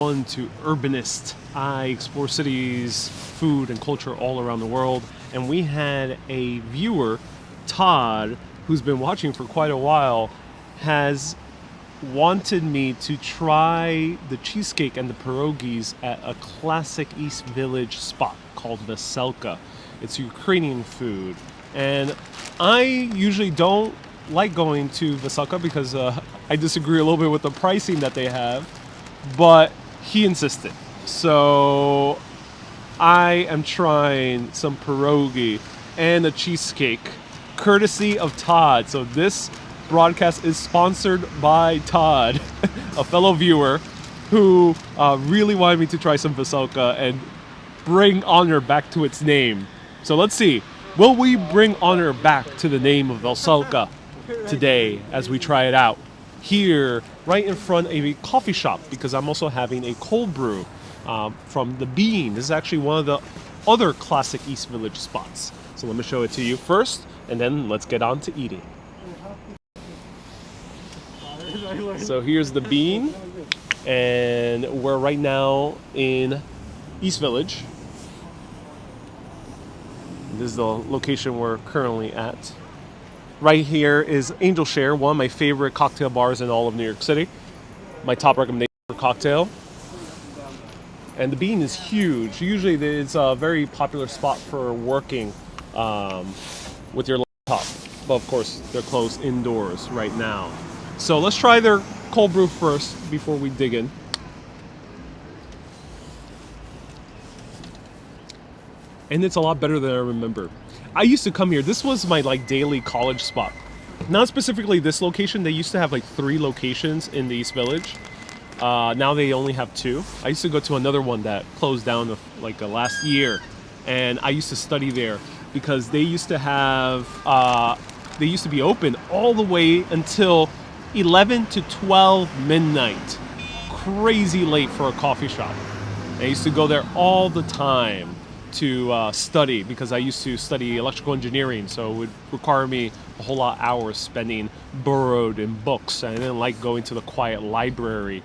On to Urbanist. I explore cities, food, and culture all around the world. And we had a viewer, Todd, who's been watching for quite a while, has wanted me to try the cheesecake and the pierogies at a classic East Village spot called Veselka. It's Ukrainian food. And I usually don't like going to Veselka because I disagree a little bit with the pricing that they have. But he insisted. So I am trying some pierogi and a cheesecake courtesy of Todd. So this broadcast is sponsored by Todd, a fellow viewer who really wanted me to try some Veselka and bring honor back to its name. So let's see. Will we bring honor back to the name of Veselka today as we try it out? Here, right in front of a coffee shop, because I'm also having a cold brew from the Bean. This is actually one of the other classic East Village spots. So let me show it to you first, and then let's get on to eating. So here's the Bean, and we're right now in East Village. This is the location we're currently at. Right here is Angel Share, one of my favorite cocktail bars in all of New York City. My top recommendation for cocktail. And the Bean is huge. Usually it's a very popular spot for working with your laptop. But of course, they're closed indoors right now. So let's try their cold brew first before we dig in. And it's a lot better than I remember. I used to come here. This was my daily college spot. Not specifically this location. They used to have 3 locations in the East Village. Now they only have 2. I used to go to another one that closed down last year, and I used to study there because they used to have they used to be open all the way until 11 to 12 midnight. Crazy late for a coffee shop. I used to go there all the time to study because I used to study electrical engineering, so it would require me a whole lot of hours spending burrowed in books. I didn't like going to the quiet library,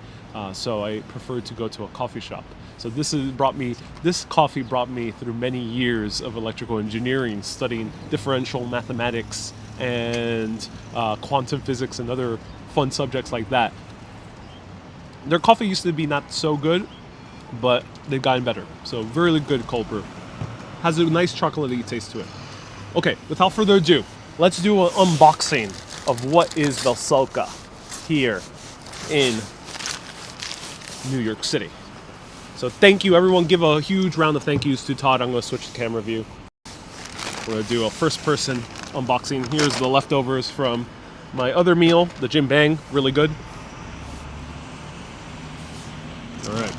so I preferred to go to a coffee shop. So this coffee brought me through many years of electrical engineering, studying differential mathematics and quantum physics and other fun subjects like that. Their coffee used to be not so good, but they've gotten better. So very good cold brew. Has a nice chocolatey taste to it. Okay, without further ado, let's do an unboxing of what is Veselka here in New York City. So thank you, everyone. Give a huge round of thank yous to Todd. I'm going to switch the camera view. We're going to do a first-person unboxing. Here's the leftovers from my other meal, the Jim Bang. Really good. All right.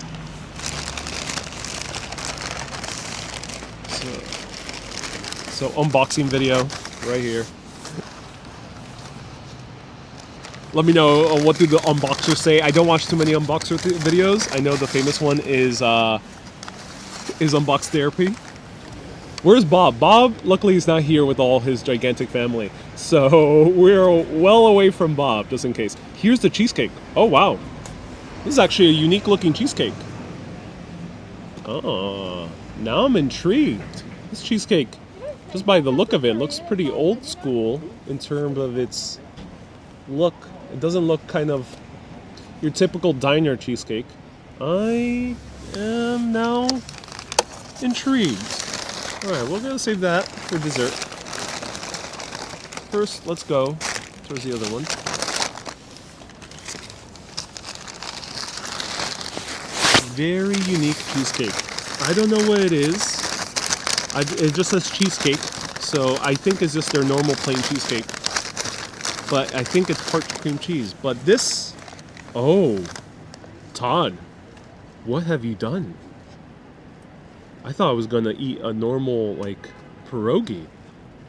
So unboxing video right here. Let me know what do the unboxers say. I don't watch too many unboxer videos. I know the famous one is Unbox Therapy. Where's Bob? Bob, luckily, is not here with all his gigantic family. So we're well away from Bob, just in case. Here's the cheesecake. Oh, wow. This is actually a unique looking cheesecake. Oh, now I'm intrigued. This cheesecake, just by the look of it, looks pretty old school in terms of its look. It doesn't look kind of your typical diner cheesecake. I am now intrigued. Alright, we're going to save that for dessert. First, let's go towards the other one. Very unique cheesecake. I don't know what it is. It just says cheesecake, so I think it's just their normal plain cheesecake. But I think it's part cream cheese. But this... Oh, Todd, what have you done? I thought I was going to eat a normal, pierogi.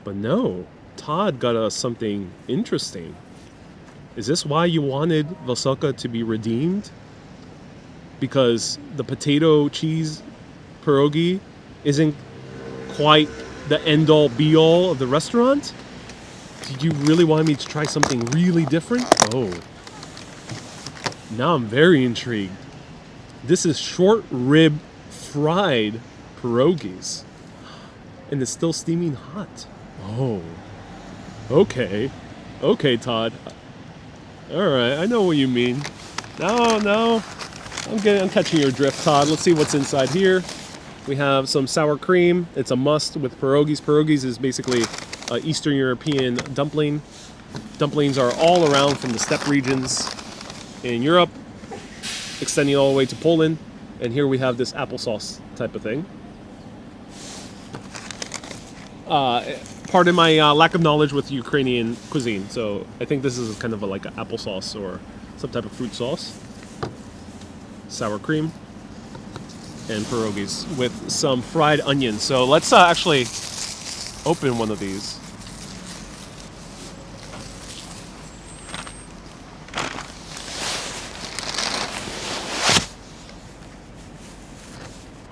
But no, Todd got us something interesting. Is this why you wanted Veselka to be redeemed? Because the potato cheese pierogi isn't quite the end-all be-all of the restaurant? Did you really want me to try something really different? Oh. Now I'm very intrigued. This is short rib fried pierogies. And it's still steaming hot. Oh. Okay. Okay, Todd. Alright, I know what you mean. No. I'm catching your drift, Todd. Let's see what's inside here. We have some sour cream. It's a must with pierogies. Pierogies is basically Eastern European dumpling. Dumplings are all around from the steppe regions in Europe, extending all the way to Poland. And here we have this applesauce type of thing. Pardon my lack of knowledge with Ukrainian cuisine, so I think this is kind of like an applesauce or some type of fruit sauce. Sour cream and pierogies with some fried onions. So let's actually open one of these.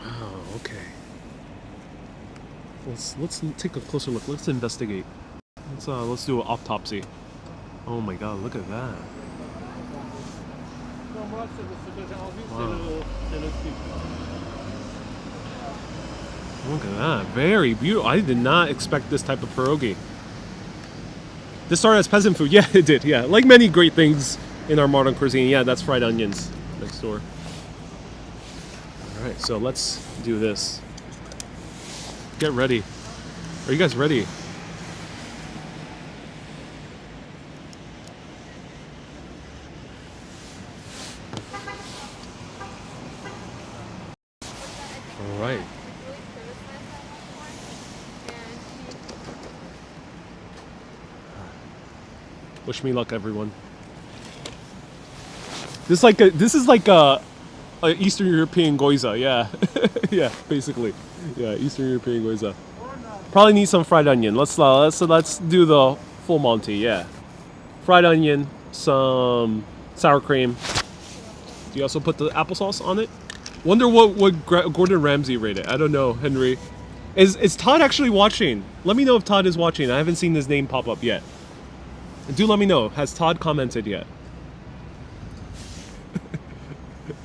Wow, okay. Let's take a closer look. Let's investigate. Let's do an autopsy. Oh my god, look at that. Wow. Look at that. Very beautiful. I did not expect this type of pierogi. This started as peasant food. Yeah, it did. Yeah, like many great things in our modern cuisine. Yeah, that's fried onions next door. All right, so let's do this. Get ready. Are you guys ready? All right. Wish me luck, everyone. This is like a Eastern European goiza, yeah. Yeah, basically. Yeah, Eastern European goiza. Probably need some fried onion. Let's do the full Monty, yeah. Fried onion, some sour cream. Do you also put the applesauce on it? Wonder what Gordon Ramsay rated. I don't know, Henry. Is Todd actually watching? Let me know if Todd is watching. I haven't seen his name pop up yet. Do let me know. Has Todd commented yet?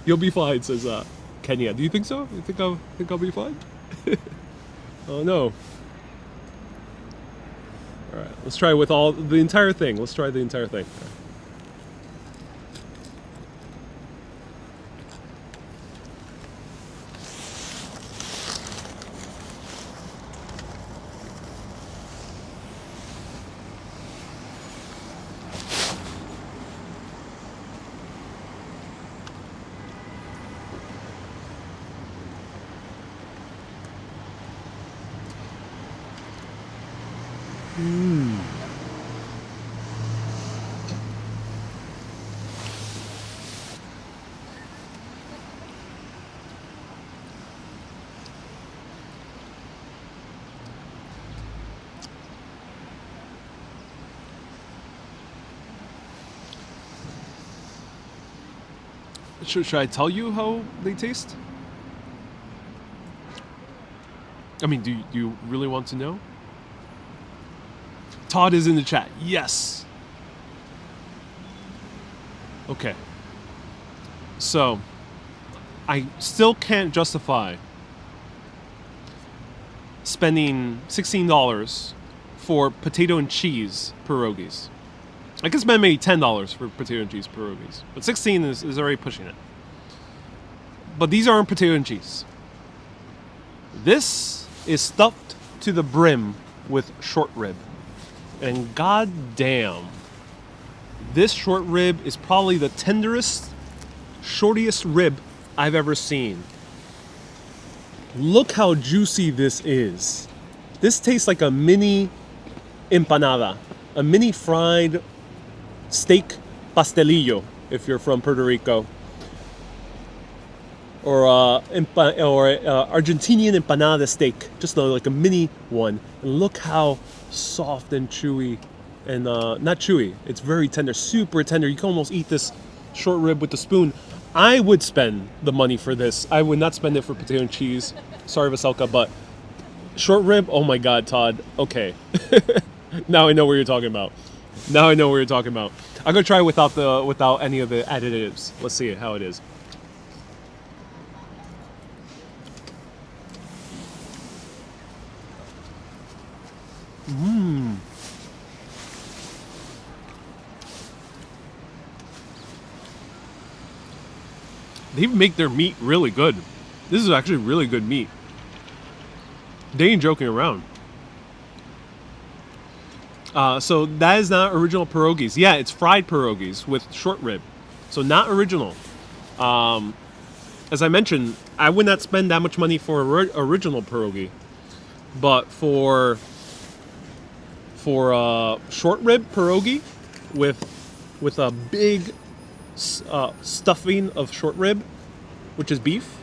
You'll be fine, says Kenya. Do you think so? You think I'll be fine? Oh no. All right, let's try with the entire thing. Let's try the entire thing. Should I tell you how they taste? I mean, do you really want to know? Todd is in the chat. Yes. Okay. So, I still can't justify spending $16 for potato and cheese pierogies. I could spend maybe $10 for potato and cheese pierogies, but 16 is already pushing it. But these aren't potato and cheese. This is stuffed to the brim with short rib. And goddamn, this short rib is probably the tenderest, shortiest rib I've ever seen. Look how juicy this is. This tastes like a mini empanada, a mini fried steak pastelillo, if you're from Puerto Rico, or Argentinian empanada steak, just like a mini one. And look how soft and chewy, and not chewy, it's very tender, super tender. You can almost eat this short rib with a spoon. I would spend the money for this. I would not spend it for potato and cheese. Sorry, Veselka, but short rib, oh my god, Todd. Okay. Now I know what you're talking about. Now I know what you're talking about. I'm gonna try without any of the additives. Let's see how it is. They make their meat really good. This is actually really good meat. They ain't joking around. So that is not original pierogies. Yeah, it's fried pierogies with short rib. So not original. As I mentioned, I would not spend that much money for original pierogi. But for short rib pierogi with a big stuffing of short rib, which is beef.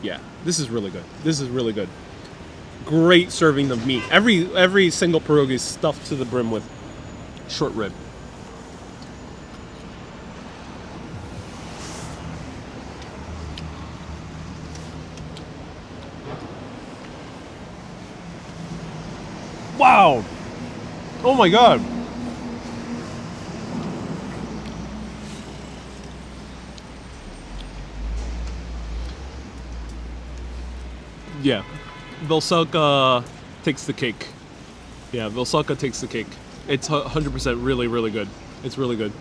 Yeah, this is really good. This is really good. Great serving of meat. Every single pierogi is stuffed to the brim with short rib. Wow! Oh my god! Yeah, Veselka takes the cake. Yeah, Veselka takes the cake. It's 100% really, really good. It's really good.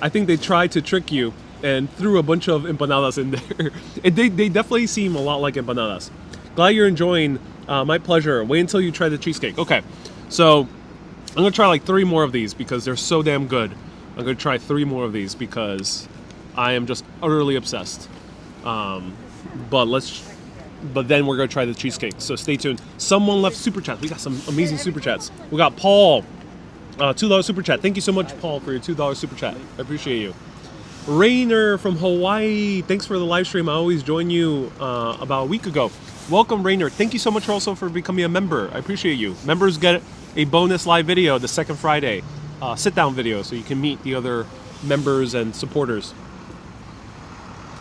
I think they tried to trick you and threw a bunch of empanadas in there. They definitely seem a lot like empanadas. Glad you're enjoying. My pleasure. Wait until you try the cheesecake. Okay, so I'm gonna try like 3 more of these because they're so damn good. I'm gonna try 3 more of these because I am just utterly obsessed. But then we're gonna try the cheesecake. So stay tuned. Someone left super chats. We got some amazing super chats. We got Paul, $2 super chat. Thank you so much, Paul, for your $2 super chat. I appreciate you. Rainer from Hawaii. Thanks for the live stream. I always join you about a week ago. Welcome, Rainer. Thank you so much also for becoming a member. I appreciate you. Members get a bonus live video the second Friday, sit down video, so you can meet the other members and supporters.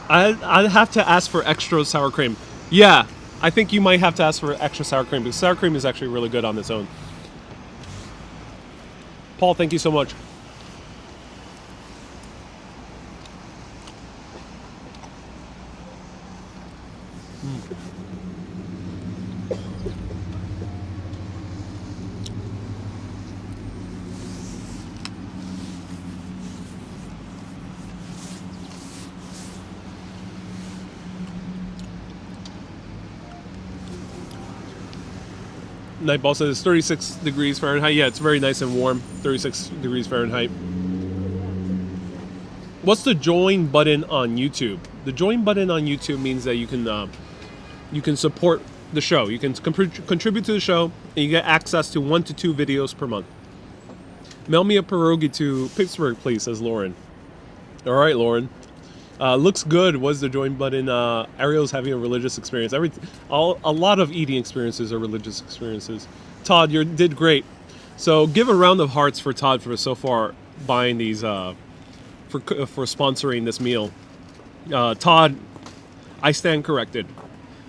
I'd have to ask for extra sour cream. Yeah, I think you might have to ask for extra sour cream because sour cream is actually really good on its own. Paul, thank you so much. Nightball says 36 degrees Fahrenheit. Yeah, it's very nice and warm. 36 degrees Fahrenheit. What's the join button on YouTube? The join button on YouTube means that you can support the show. You can contribute to the show, and you get access to 1 to 2 videos per month. Mail me a pierogi to Pittsburgh, please, says Lauren. All right, Lauren. Looks good. Was the join button? Ariel's having a religious experience. A lot of eating experiences are religious experiences. Todd, you did great. So give a round of hearts for Todd for so far buying these, for sponsoring this meal. Todd, I stand corrected.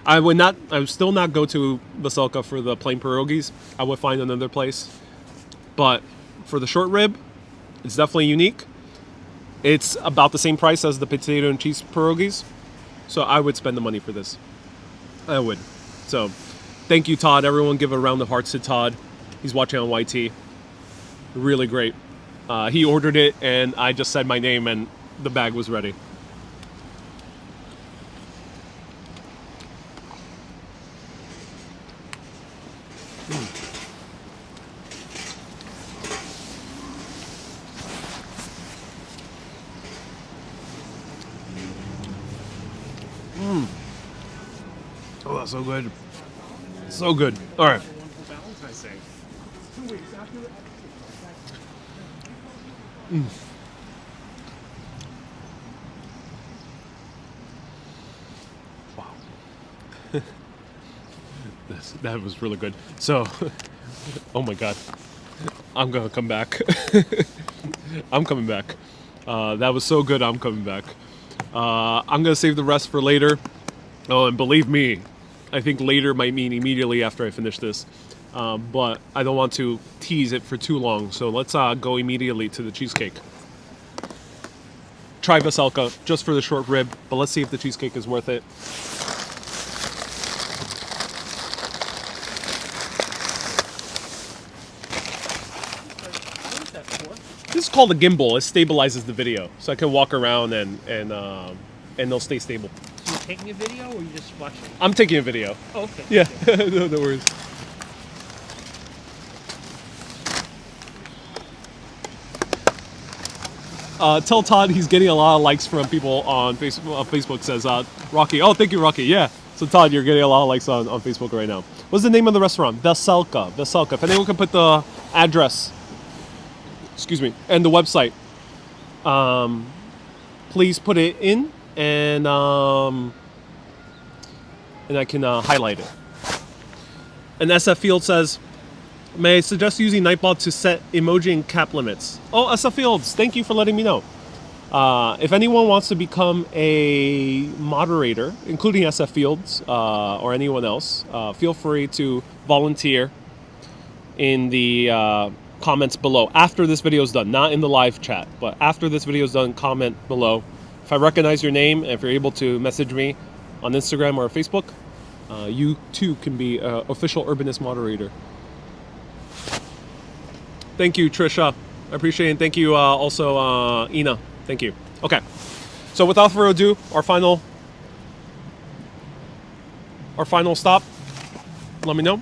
I would still not go to Veselka for the plain pierogies. I would find another place. But for the short rib, it's definitely unique. It's about the same price as the potato and cheese pierogies. So I would spend the money for this. I would. So thank you, Todd. Everyone give a round of hearts to Todd. He's watching on YT. Really great. He ordered it and I just said my name and the bag was ready. Oh, that's so good. So good. All right. Wow. That was really good. So, oh my God. I'm going to come back. I'm coming back. That was so good, I'm coming back. I'm going to save the rest for later. Oh, and believe me, I think later might mean immediately after I finish this. But I don't want to tease it for too long. So let's go immediately to the cheesecake. Try Veselka just for the short rib, but let's see if the cheesecake is worth it. What is that for? This is called a gimbal. It stabilizes the video, so I can walk around and and they'll stay stable. So you're taking a video or you just watching? I'm taking a video. Oh, okay. Yeah, no worries. Tell Todd he's getting a lot of likes from people on Facebook says, Rocky. Oh, thank you, Rocky. Yeah. So Todd, you're getting a lot of likes on Facebook right now. What's the name of the restaurant? Veselka. Veselka. If anyone can put the address, excuse me, and the website, please put it in, and I can highlight it. And SF Field says, may I suggest using Nightbot to set emoji and cap limits? Oh, SF Fields, thank you for letting me know. If anyone wants to become a moderator, including SF Fields or anyone else, feel free to volunteer in the comments below after this video is done. Not in the live chat, but after this video is done, comment below. If I recognize your name, if you're able to message me on Instagram or Facebook, you too can be an official Urbanist moderator. Thank you, Trisha. I appreciate it. And thank you also, Ina. Thank you. Okay. So without further ado, our final stop. Let me know.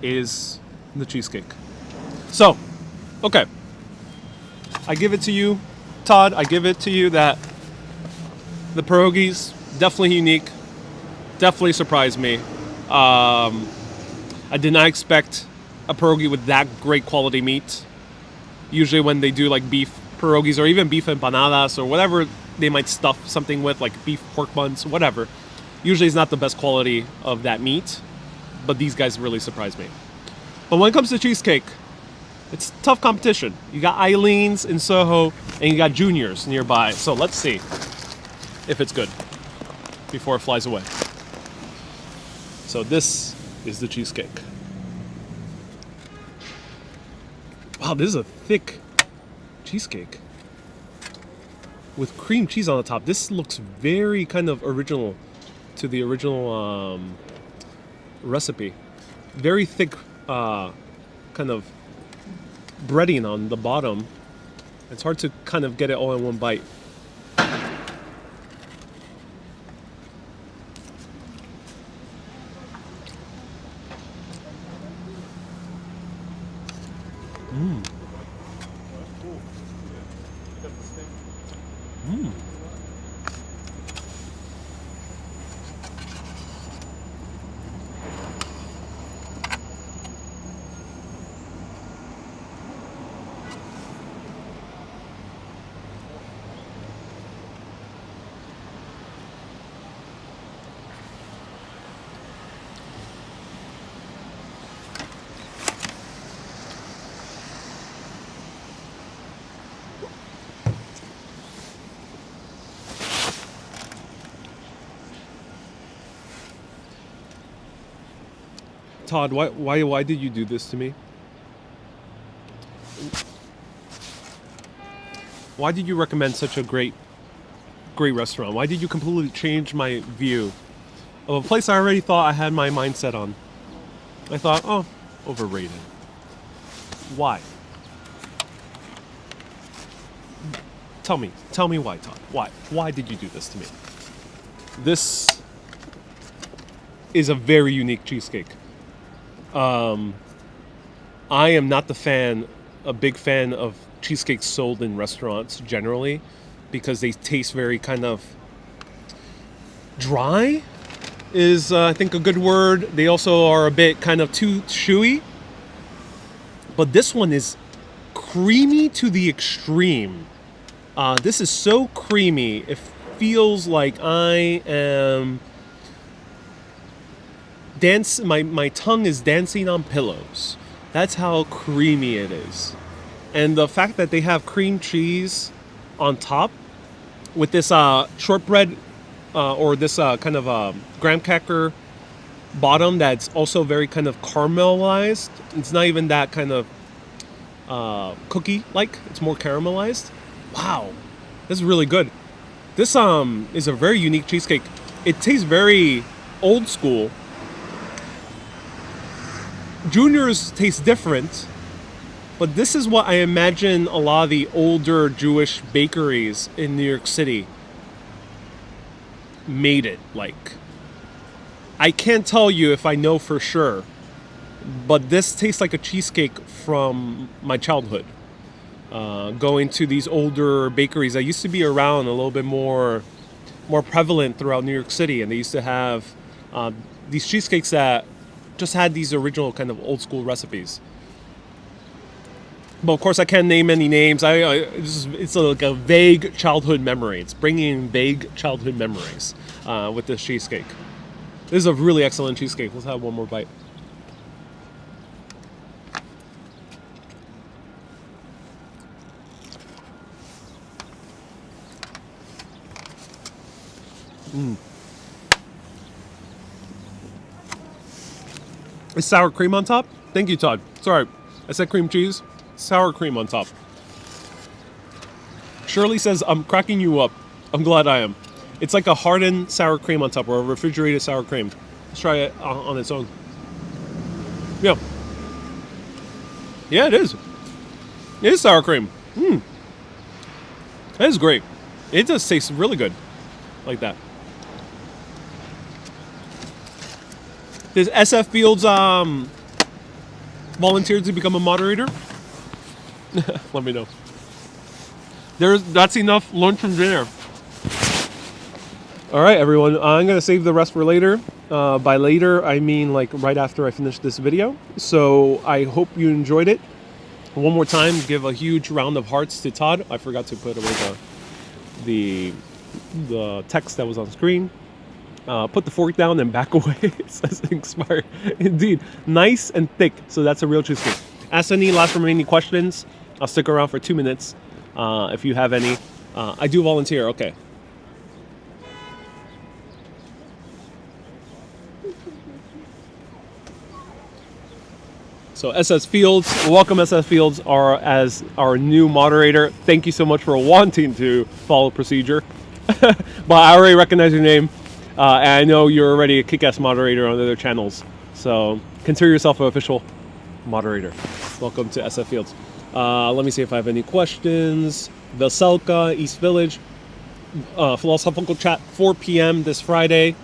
Is the cheesecake. So, okay. I give it to you, Todd. I give it to you that the pierogies, definitely unique. Definitely surprised me. I did not expect a pierogi with that great quality meat. Usually when they do like beef pierogies or even beef empanadas or whatever they might stuff something with, like beef pork buns, whatever, usually it's not the best quality of that meat, but these guys really surprised me. But when it comes to cheesecake, it's tough competition. You got Eileen's in Soho and you got Junior's nearby, so let's see if it's good before it flies away. So this is the cheesecake. Wow, this is a thick cheesecake with cream cheese on the top. This looks very kind of original to the original recipe. Very thick kind of breading on the bottom. It's hard to kind of get it all in one bite. Todd, why did you do this to me? Why did you recommend such a great restaurant? Why did you completely change my view of a place I already thought I had my mindset on? I thought, oh, overrated. Why? Tell me why, Todd. Why did you do this to me? This is a very unique cheesecake. I am not a big fan of cheesecakes sold in restaurants generally, because they taste very kind of dry is I think a good word. They also are a bit kind of too chewy. But this one is creamy to the extreme. This is so creamy, it feels like I am my tongue is dancing on pillows. That's how creamy it is. And the fact that they have cream cheese on top with this shortbread or this kind of graham cracker bottom that's also very kind of caramelized. It's not even that kind of cookie-like. It's more caramelized. Wow, this is really good. This is a very unique cheesecake. It tastes very old school. Junior's taste different. But this is what I imagine a lot of the older Jewish bakeries in New York City made it like. I can't tell you if I know for sure, but this tastes like a cheesecake from my childhood. Going to these older bakeries that used to be around a little bit more prevalent throughout New York City, and they used to have these cheesecakes that just had these original kind of old school recipes. But of course, I can't name any names. It's like a vague childhood memory. It's bringing in vague childhood memories with this cheesecake. This is a really excellent cheesecake. Let's have one more bite. Is sour cream on top? Thank you, Todd. Sorry, I said cream cheese. Sour cream on top. Shirley says, I'm cracking you up. I'm glad I am. It's like a hardened sour cream on top, or a refrigerated sour cream. Let's try it on its own. Yeah. Yeah, it is. It is sour cream. That is great. It does taste really good. Like that. Does SF Fields volunteer to become a moderator? Let me know. That's enough lunch and dinner. All right, everyone. I'm gonna save the rest for later. By later, I mean like right after I finish this video. So I hope you enjoyed it. One more time, give a huge round of hearts to Todd. I forgot to put away the text that was on screen. Put the fork down and back away. It says expired. Indeed, nice and thick. So that's a real cheesecake. Ask any last remaining questions. I'll stick around for 2 minutes if you have any. I do volunteer. Okay. So SS Fields, welcome SS Fields as our new moderator. Thank you so much for wanting to follow procedure. But I already recognize your name. And I know you're already a kick-ass moderator on other channels. So consider yourself an official moderator. Welcome to SF Fields. Let me see if I have any questions. Veselka, East Village. Philosophical Chat, 4 p.m. this Friday.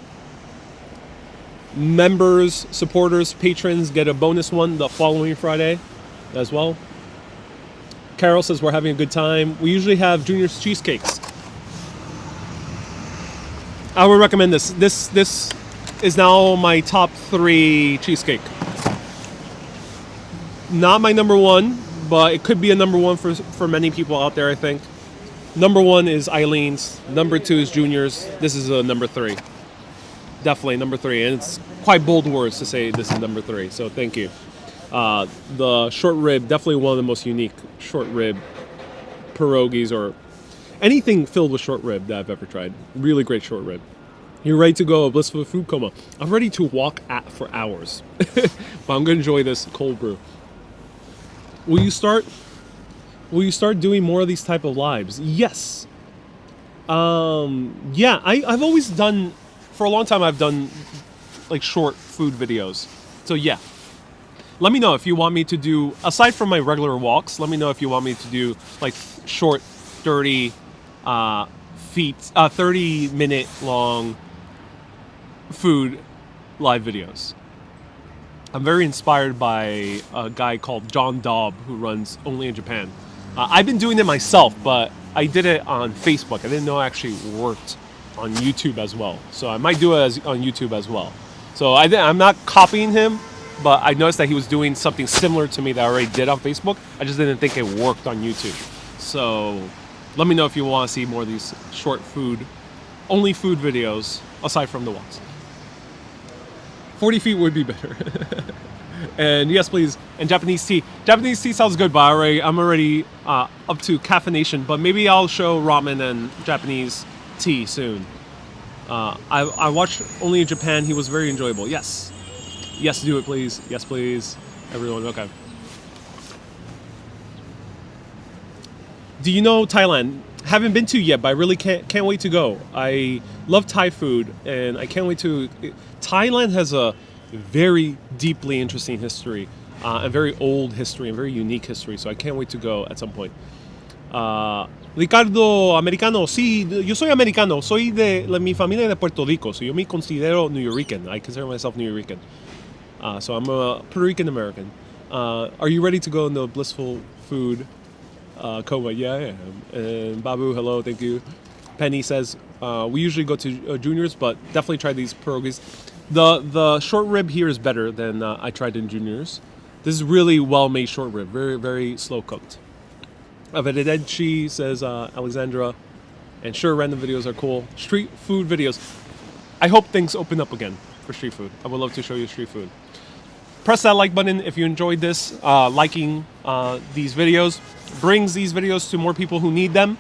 Members, supporters, patrons get a bonus one the following Friday as well. Carol says we're having a good time. We usually have Junior's cheesecakes. I would recommend this. This is now my top 3 cheesecake. Not my number 1, but it could be a number 1 for many people out there, I think. Number 1 is Eileen's. Number 2 is Junior's. This is a number 3. Definitely number 3. And it's quite bold words to say this is number 3. So thank you. The short rib, definitely one of the most unique short rib pierogies or anything filled with short rib that I've ever tried. Really great short rib. You're ready to go, a blissful food coma. I'm ready to walk for hours. But I'm going to enjoy this cold brew. Will you start doing more of these type of lives? Yes. Yeah, I've always done, for a long time I've done like short food videos. So yeah. Let me know if you want me to do, aside from my regular walks, let me know if you want me to do like short 30-minute long food live videos. I'm very inspired by a guy called John Daub who runs Only in Japan. I've been doing it myself, but I did it on Facebook. I didn't know it actually worked on YouTube as well. So I might do it on YouTube as well. So I'm not copying him, but I noticed that he was doing something similar to me that I already did on Facebook. I just didn't think it worked on YouTube. So let me know if you want to see more of these short only food videos, aside from the walks. 40 feet would be better. And yes, please. And Japanese tea. Japanese tea sounds good, but I'm already up to caffeination. But maybe I'll show ramen and Japanese tea soon. I watched Only in Japan. He was very enjoyable. Yes. Yes, do it, please. Yes, please. Everyone, okay. Do you know Thailand? Haven't been to yet, but I really can't wait to go. I love Thai food, and I can't wait to... Thailand has a very deeply interesting history. and very old history and very unique history. So I can't wait to go at some point. Ricardo, americano, sí, yo soy americano, soy mi familia es de Puerto Rico, so yo me considero Nuyorican. I consider myself Nuyorican. So I'm a Puerto Rican American. Are you ready to go in the blissful food coma? Yeah, I am. And Babu, hello, thank you. Penny says, we usually go to Juniors, but definitely try these pierogies. The short rib here is better than I tried in Juniors. This is really well-made short rib, very, very slow cooked. Avededchi says, Alexandra, and sure, random videos are cool. Street food videos. I hope things open up again for street food. I would love to show you street food. Press that like button if you enjoyed this. Liking these videos brings these videos to more people who need them.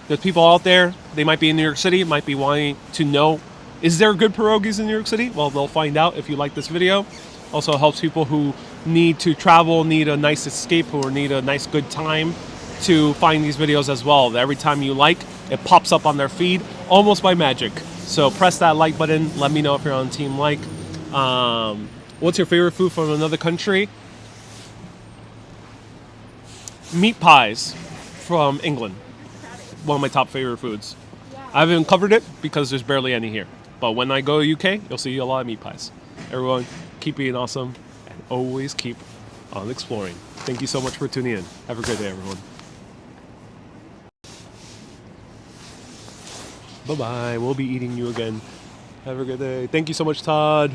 There's people out there, they might be in New York City, might be wanting to know, is there good pierogies in New York City? Well, they'll find out if you like this video. Also helps people who need to travel, need a nice escape, or need a nice good time to find these videos as well. Every time you like, it pops up on their feed almost by magic. So press that like button. Let me know if you're on team like. What's your favorite food from another country? Meat pies from England. One of my top favorite foods. I haven't covered it because there's barely any here. But when I go to UK, you'll see a lot of meat pies. Everyone, keep being awesome and always keep on exploring. Thank you so much for tuning in. Have a great day, everyone. Bye-bye. We'll be eating you again. Have a good day. Thank you so much, Todd.